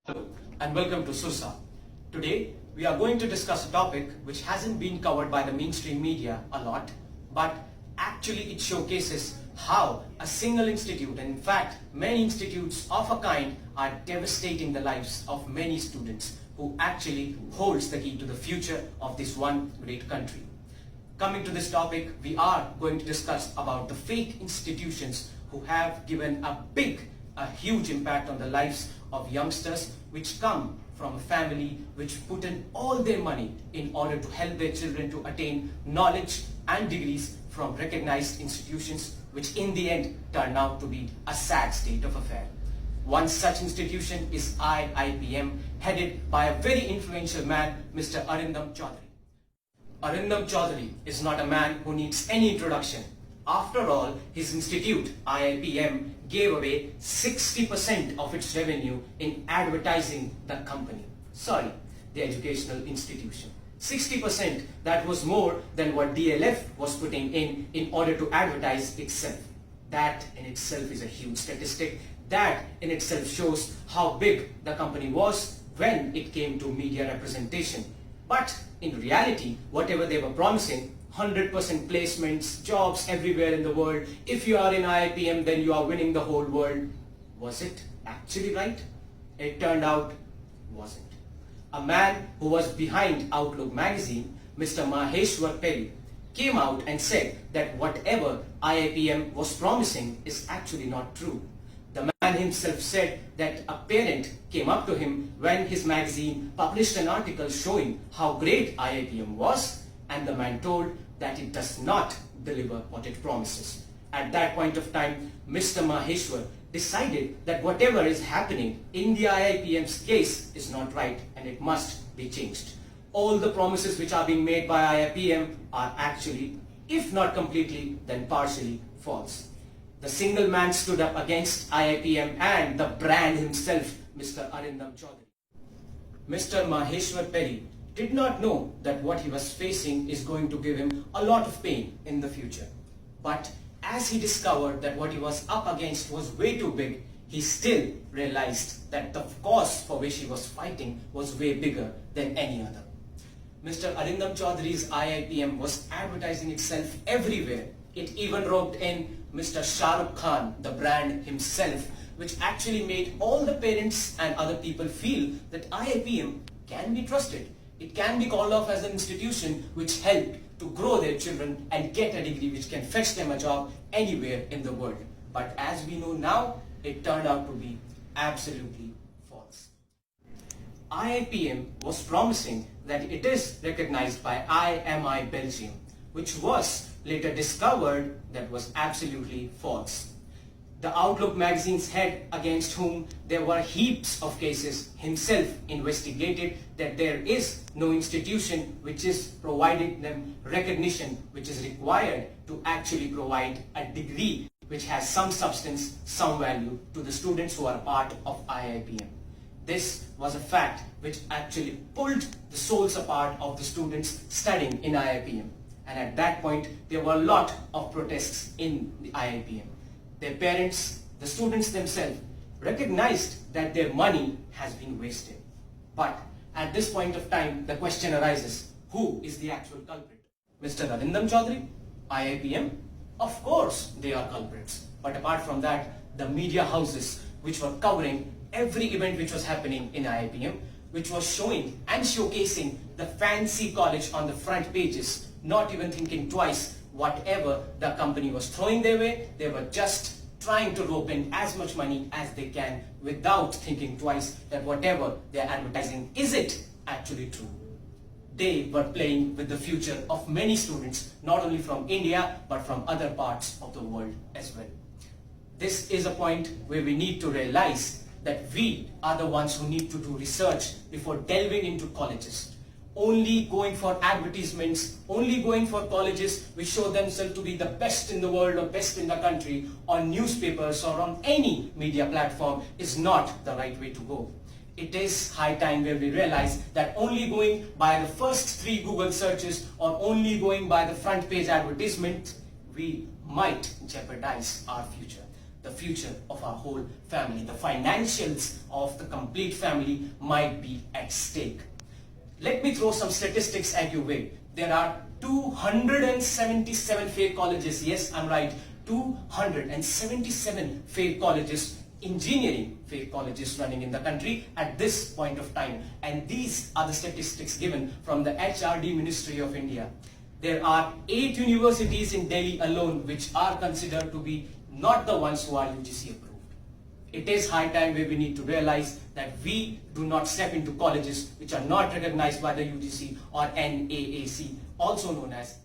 Hello and welcome to Sursa. Today we are going to discuss a topic which hasn't been covered by the mainstream media a lot, but actually it showcases how a single institute, and in fact many institutes of a kind, are devastating the lives of many students who actually holds the key to the future of this one great country. Coming to this topic, we are going to discuss about the fake institutions who have given a huge impact on the lives of youngsters, which come from a family which put in all their money in order to help their children to attain knowledge and degrees from recognized institutions, which in the end turn out to be a sad state of affair. One such institution is IIPM, headed by a very influential man, Mr. Arindam Chaudhary. Arindam Chaudhary is not a man who needs any introduction. After all, his institute, IIPM, gave away 60% of its revenue in advertising the company. Sorry, the educational institution. 60%, that was more than what DLF was putting in order to advertise itself. That in itself is a huge statistic. That in itself shows how big the company was when it came to media representation. But in reality, whatever they were promising, 100% placements, jobs everywhere in the world. If you are in IIPM, then you are winning the whole world. Was it actually right? It turned out wasn't. A man who was behind Outlook magazine, Mr. Maheshwar Perry, came out and said that whatever IIPM was promising is actually not true. The man himself said that a parent came up to him when his magazine published an article showing how great IIPM was, and the man told that it does not deliver what it promises. At that point of time, Mr. Maheshwar decided that whatever is happening in the IIPM's case is not right and it must be changed. All the promises which are being made by IIPM are actually, if not completely, then partially false. The single man stood up against IIPM and the brand himself, Mr. Arindam Chaudhary. Mr. Maheshwar Perry did not know that what he was facing is going to give him a lot of pain in the future. But as he discovered that what he was up against was way too big, he still realized that the cause for which he was fighting was way bigger than any other. Mr. Arindam Chaudhary's IIPM was advertising itself everywhere. It even roped in Mr. Shah Rukh Khan, the brand himself, which actually made all the parents and other people feel that IIPM can be trusted. It can be called off as an institution which helped to grow their children and get a degree which can fetch them a job anywhere in the world. But as we know now, it turned out to be absolutely false. IIPM was promising that it is recognized by IMI Belgium, which was later discovered that was absolutely false. The Outlook magazine's head, against whom there were heaps of cases, himself investigated that there is no institution which is providing them recognition which is required to actually provide a degree which has some substance, some value to the students who are part of IIPM. This was a fact which actually pulled the souls apart of the students studying in IIPM. And at that point, there were a lot of protests in the IIPM. Their parents, the students themselves, recognized that their money has been wasted. But at this point of time, the question arises, who is the actual culprit? Mr. Arindam Chaudhary? IIPM? Of course they are culprits. But apart from that, the media houses which were covering every event which was happening in IIPM, which was showing and showcasing the fancy college on the front pages, not even thinking twice. Whatever the company was throwing their way, they were just trying to rope in as much money as they can without thinking twice that whatever they are advertising, is it actually true? They were playing with the future of many students, not only from India, but from other parts of the world as well. This is a point where we need to realize that we are the ones who need to do research before delving into colleges. Only going for advertisements, only going for colleges which show themselves to be the best in the world or best in the country on newspapers or on any media platform is not the right way to go. It is high time where we realize that only going by the first 3 Google searches or only going by the front page advertisement, we might jeopardize our future. the future of our whole family. The financials of the complete family might be at stake. Let me throw some statistics at your way. There are 277 failed colleges. Yes, I'm right. 277 failed colleges, engineering failed colleges running in the country at this point of time. And these are the statistics given from the HRD Ministry of India. There are 8 universities in Delhi alone which are considered to be not the ones who are UGC approved. It is high time where we need to realize that we do not step into colleges which are not recognized by the UGC or NAAC, also known as